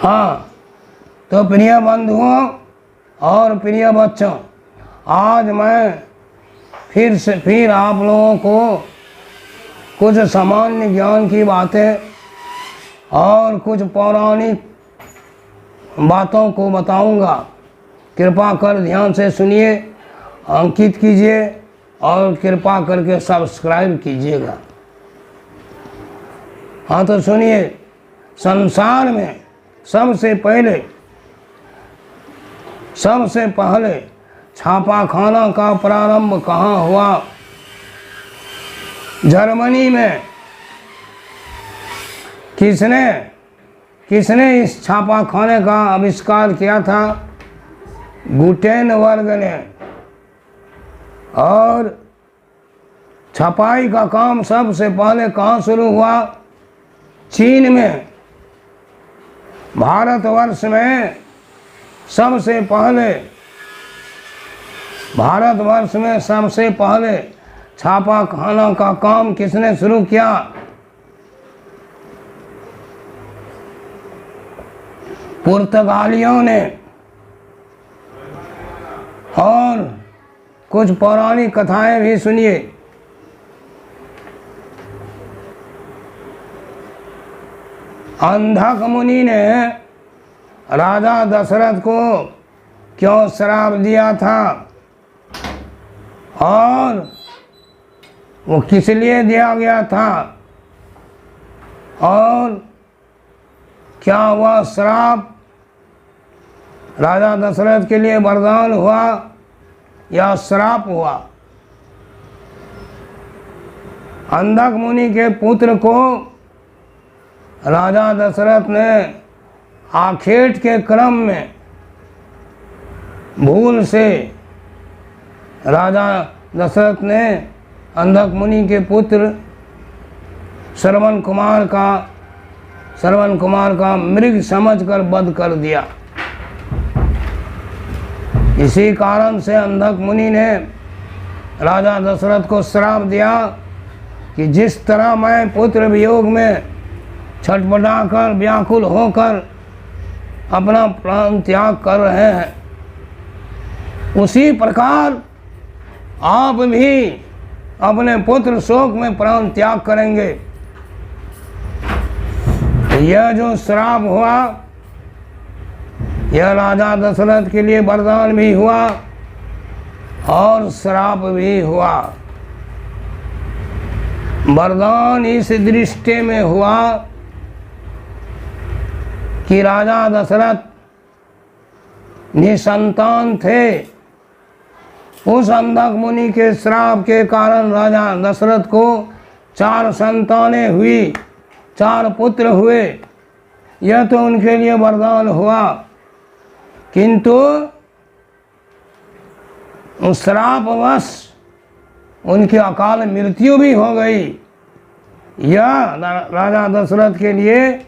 हाँ, तो प्रिय बंधुओं और प्रिय बच्चों, आज मैं फिर आप लोगों को कुछ सामान्य ज्ञान की बातें और कुछ पौराणिक बातों को बताऊंगा। कृपा कर ध्यान से सुनिए, अंकित कीजिए और कृपा करके सब्सक्राइब कीजिएगा। हाँ, तो सुनिए। संसार में सबसे पहले छापाखाना का प्रारंभ कहाँ हुआ? जर्मनी में। किसने इस छापाखाने का आविष्कार किया था? गुटेनबर्ग ने। और छपाई का काम सबसे पहले कहाँ शुरू हुआ? चीन में। भारतवर्ष में सबसे पहले छापाखाना का काम किसने शुरू किया? पुर्तगालियों ने। और कुछ पौराणिक कथाएं भी सुनिए। अंधक मुनि ने राजा दशरथ को क्यों श्राप दिया था और वो किस लिए दिया गया था, और क्या वह श्राप राजा दशरथ के लिए वरदान हुआ या श्राप हुआ? अंधक मुनि के पुत्र को राजा दशरथ ने आखेट के क्रम में भूल से राजा दशरथ ने अंधक मुनि के पुत्र श्रवण कुमार का मृग समझकर वध कर दिया। इसी कारण से अंधक मुनि ने राजा दशरथ को श्राप दिया कि जिस तरह मैं पुत्र वियोग में छटपटाकर व्याकुल होकर अपना प्राण त्याग कर रहे हैं, उसी प्रकार आप भी अपने पुत्र शोक में प्राण त्याग करेंगे। यह जो श्राप हुआ, यह राजा दशरथ के लिए वरदान भी हुआ और श्राप भी हुआ। वरदान इस दृष्टि में हुआ कि राजा दशरथ निसंतान थे। उस अंधक मुनि के श्राप के कारण राजा दशरथ को 4 संतानें हुई, 4 पुत्र हुए। यह तो उनके लिए वरदान हुआ, किंतु उस श्रापवश उनकी अकाल मृत्यु भी हो गई। यह राजा दशरथ के लिए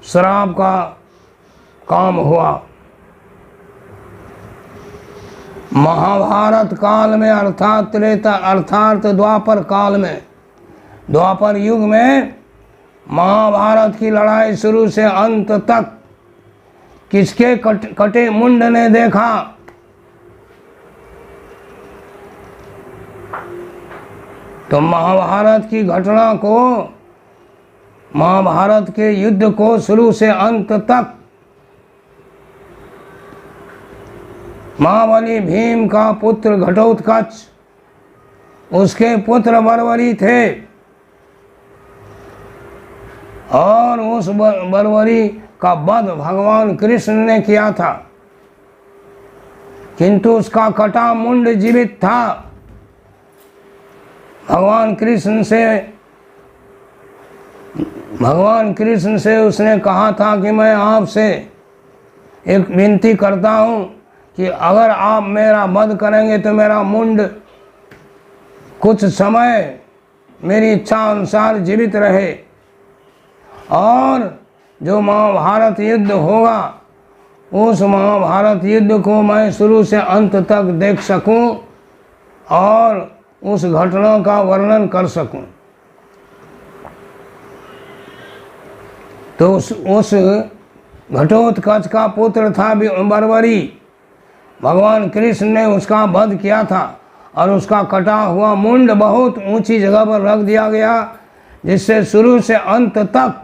श्राप का काम हुआ। महाभारत काल में अर्थात द्वापर युग में महाभारत की लड़ाई शुरू से अंत तक किसके कटे मुंड ने देखा? तो महाभारत के युद्ध को शुरू से अंत तक महाबली भीम का पुत्र घटोत्कच, उसके पुत्र बर्बरी थे और उस बर्बरी का वध भगवान कृष्ण ने किया था, किंतु उसका कटा मुंड जीवित था। भगवान कृष्ण से उसने कहा था कि मैं आपसे एक विनती करता हूँ कि अगर आप मेरा वध करेंगे तो मेरा मुंड कुछ समय मेरी इच्छा अनुसार जीवित रहे, और जो महाभारत युद्ध होगा उस महाभारत युद्ध को मैं शुरू से अंत तक देख सकूं और उस घटना का वर्णन कर सकूं। तो उस घटोत्कच का पुत्र था बर्बरी। भगवान कृष्ण ने उसका वध किया था और उसका कटा हुआ मुंड बहुत ऊंची जगह पर रख दिया गया, जिससे शुरू से अंत तक,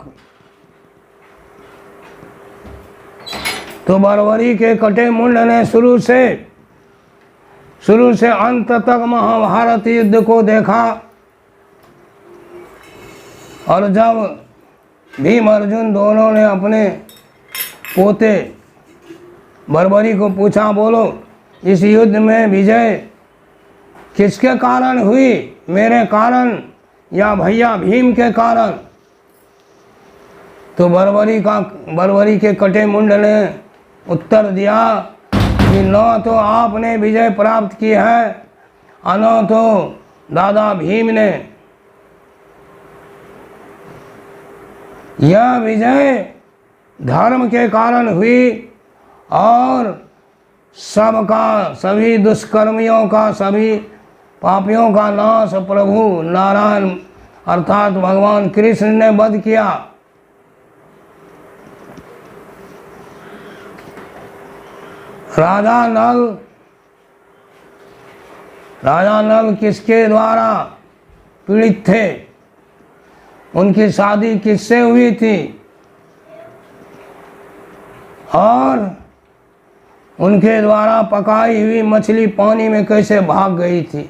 तो बर्बरी के कटे मुंड ने शुरू से अंत तक महाभारत युद्ध को देखा। और जब भीम अर्जुन दोनों ने अपने पोते बर्बरी को पूछा, बोलो इस युद्ध में विजय किसके कारण हुई, मेरे कारण या भैया भीम के कारण? तो बर्बरी के कटे मुंड ने उत्तर दिया कि न तो आपने विजय प्राप्त की है और न तो दादा भीम ने। यह विजय धर्म के कारण हुई और सभी दुष्कर्मियों का, सभी पापियों का नाश प्रभु नारायण अर्थात भगवान कृष्ण ने वध किया। राजा नल किसके द्वारा पीड़ित थे, उनकी शादी किससे हुई थी और उनके द्वारा पकाई हुई मछली पानी में कैसे भाग गई थी?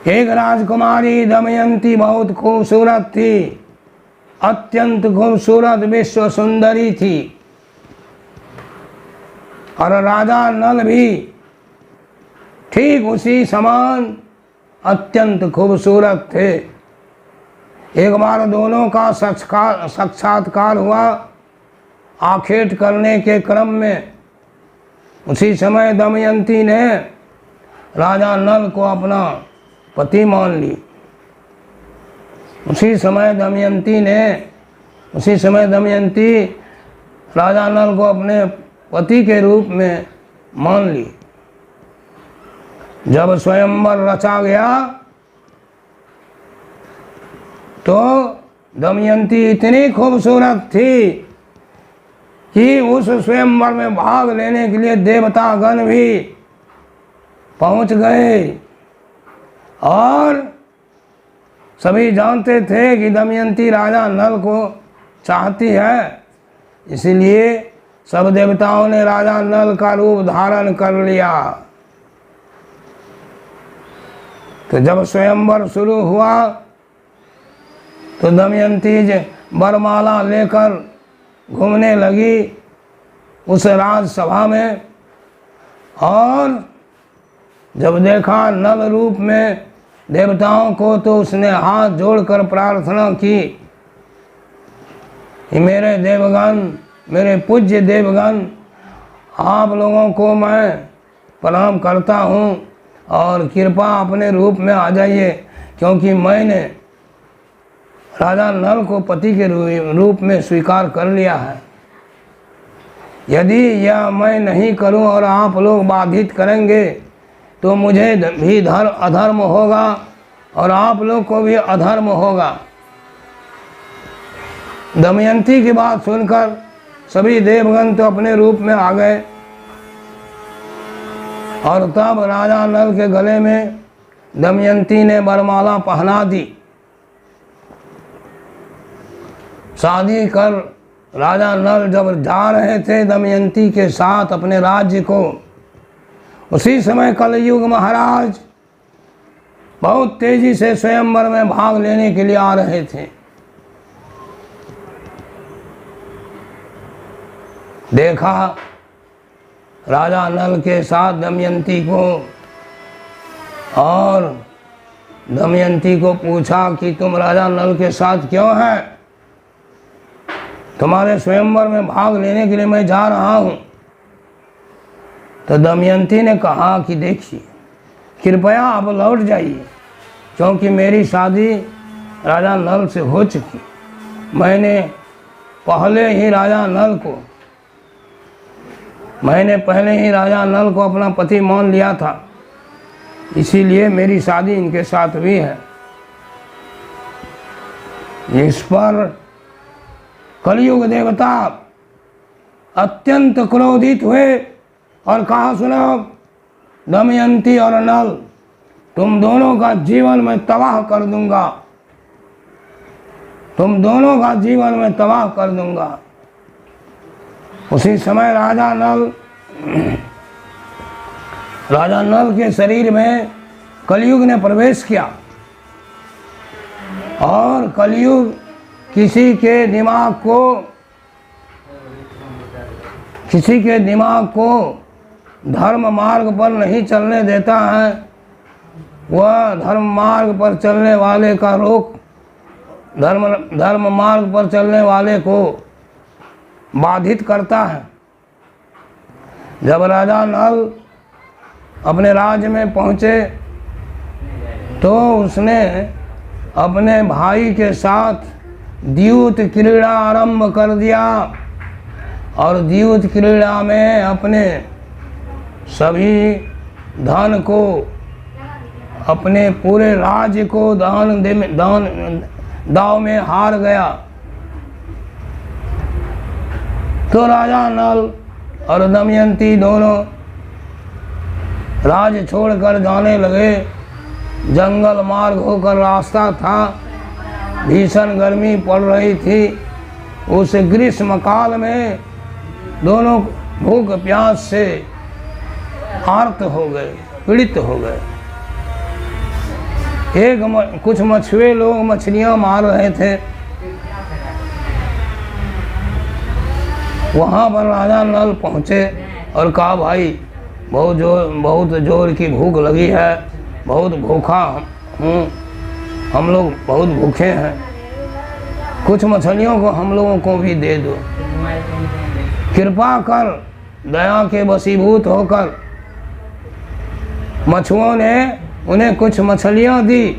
एक राजकुमारी दमयंती बहुत खूबसूरत थी, अत्यंत खूबसूरत विश्व सुंदरी थी और राजा नल भी ठीक उसी समान अत्यंत खूबसूरत थे। एक बार दोनों का साक्षात्कार हुआ आखेट करने के क्रम में। उसी समय दमयंती ने राजा नल को अपना पति मान ली। उसी समय दमयंती राजा नल को अपने पति के रूप में मान ली। जब स्वयंवर रचा गया तो दमयंती इतनी खूबसूरत थी कि उस स्वयंवर में भाग लेने के लिए देवतागण भी पहुंच गए और सभी जानते थे कि दमयंती राजा नल को चाहती है, इसलिए सब देवताओं ने राजा नल का रूप धारण कर लिया। तो जब स्वयंवर शुरू हुआ तो दमयंती वरमाला लेकर घूमने लगी उस राजसभा में और जब देखा नल रूप में देवताओं को तो उसने हाथ जोड़कर प्रार्थना की कि मेरे देवगण, मेरे पूज्य देवगण, आप लोगों को मैं प्रणाम करता हूँ और कृपा अपने रूप में आ जाइए, क्योंकि मैंने राजा नल को पति के रूप में स्वीकार कर लिया है। यदि यह मैं नहीं करूं और आप लोग बाधित करेंगे तो मुझे भी अधर्म होगा और आप लोग को भी अधर्म होगा। दमयंती की बात सुनकर सभी देवगण तो अपने रूप में आ गए और तब राजा नल के गले में दमयंती ने वरमाला पहना दी। शादी कर राजा नल जब जा रहे थे दमयंती के साथ अपने राज्य को, उसी समय कलयुग महाराज बहुत तेजी से स्वयंवर में भाग लेने के लिए आ रहे थे। देखा राजा नल के साथ दमयंती को और दमयंती को पूछा कि तुम राजा नल के साथ क्यों है? तुम्हारे स्वयंवर में भाग लेने के लिए मैं जा रहा हूँ। तो दमयंती ने कहा कि देखिए, कृपया आप लौट जाइए, क्योंकि मेरी शादी राजा नल से हो चुकी। मैंने पहले ही राजा नल को अपना पति मान लिया था, इसीलिए मेरी शादी इनके साथ हुई है। इस पर कलयुग देवता अत्यंत क्रोधित हुए और कहा, सुनो दमयंती और नल, तुम दोनों का जीवन मैं तबाह कर दूंगा, तुम दोनों का जीवन मैं तबाह कर दूंगा। उसी समय राजा नल के शरीर में कलयुग ने प्रवेश किया और कलयुग किसी के दिमाग को धर्म मार्ग पर नहीं चलने देता है। वह धर्म मार्ग पर चलने वाले का धर्म मार्ग पर चलने वाले को बाधित करता है। जब राजा नल अपने राज्य में पहुँचे तो उसने अपने भाई के साथ द्यूत क्रीड़ा आरंभ कर दिया और द्यूत क्रीड़ा में अपने सभी धन को, अपने पूरे राज्य को दाव में हार गया। तो राजा नल और दमयंती दोनों राज्य छोड़कर जाने लगे। जंगल मार्ग होकर रास्ता था, भीषण गर्मी पड़ रही थी। उस ग्रीष्म काल में दोनों भूख प्यास से आर्त हो गए, पीड़ित हो गए। कुछ मछुए लोग मछलियां मार रहे थे। वहाँ पर राजा नल पहुँचे और कहा, भाई बहुत जोर की भूख लगी है, बहुत भूखा हूँ, हम लोग बहुत भूखे हैं, कुछ मछलियों को हम लोगों को भी दे दो। कृपा कर, दया के वशीभूत होकर मछुओं ने उन्हें कुछ मछलियाँ दी।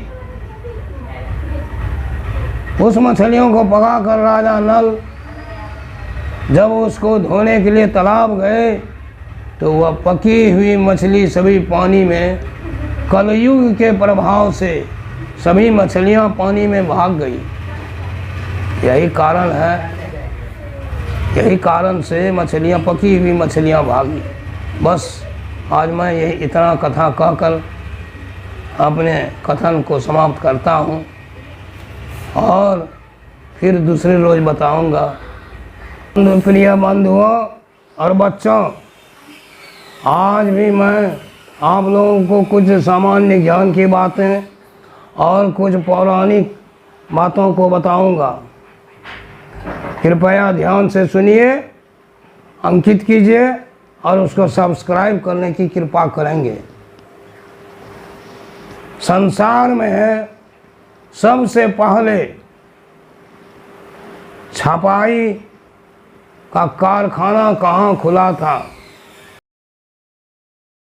उस मछलियों को पकाकर राजा नल जब उसको धोने के लिए तालाब गए तो वह पकी हुई मछली सभी पानी में, कलयुग के प्रभाव से सभी मछलियां पानी में भाग गई। यही कारण से मछलियां, पकी हुई मछलियां भागी। बस आज मैं यही इतना कथा कहकर अपने कथन को समाप्त करता हूँ और फिर दूसरे रोज बताऊँगा। प्रिय बंधुओं और बच्चों, आज भी मैं आप लोगों को कुछ सामान्य ज्ञान की बातें और कुछ पौराणिक बातों को बताऊंगा। कृपया ध्यान से सुनिए, अंकित कीजिए और उसको सब्सक्राइब करने की कृपा करेंगे। संसार में सबसे पहले छपाई का कारखाना कहाँ खुला था?